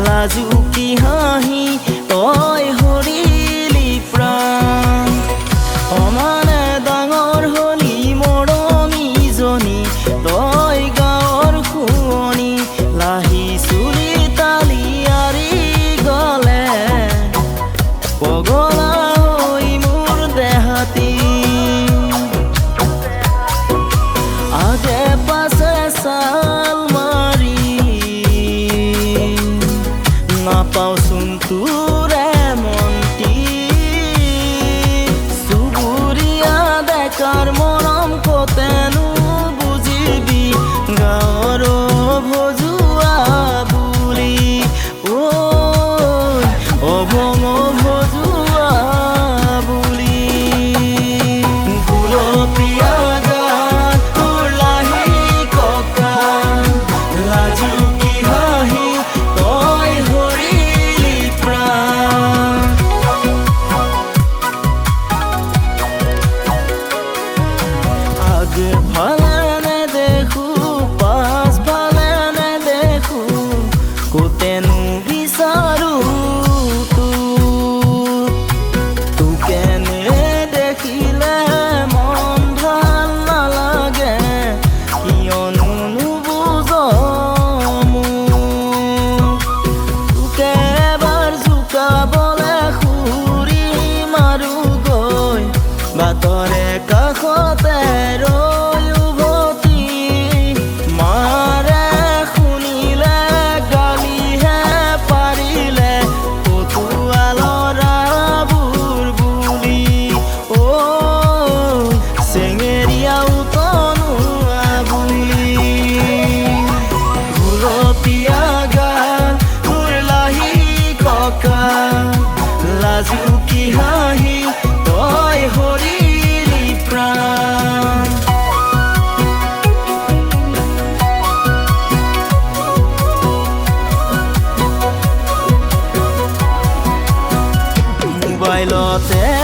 লাজুকি হাঁহি তই হৰিলি প্ৰাণ সমানে ডাঙৰ হলি মৰমীজনী তই গাঁৱৰ শুৱনি লাহি চুলি তালি আৰি গলে পগলা হৈ মোৰ দেহাতী আগে পাছে চাল মাৰি নাপাওঁচোন তোৰে মন্তি চুবুৰীয়া ডেকাৰ মৰম কতেনো বুজিবি গাঁৱৰ ভজুৱা বুলি অভঙ ভজুৱা বুলি গুলপীয়া গান তোৰ লাহি ককা লাজুকি হাঁহি তই হৰিলি প্ৰাণ আগফালে নেদেখো পাছফালে নেদেখো কতেনো বিচাৰো তোকেনে দেখিলে মন ভাল নালাগে কিয়নো নুবুজ তোকে এবাৰ জোকাবলে সুৰি মাৰো গৈ বাটৰে কাষতে ৰৈ উভতি মাৰে শুনিলে গালিহে পাৰিলে ফটুৱা ল'ৰাবোৰ বুলি চেঙেৰীয়া উতনুৱা বুলি গুলপীয়া গান তোৰ লাহি ককা লাজুকি হাঁহি তই হৰিলি প্ৰাণ মোবাইলতে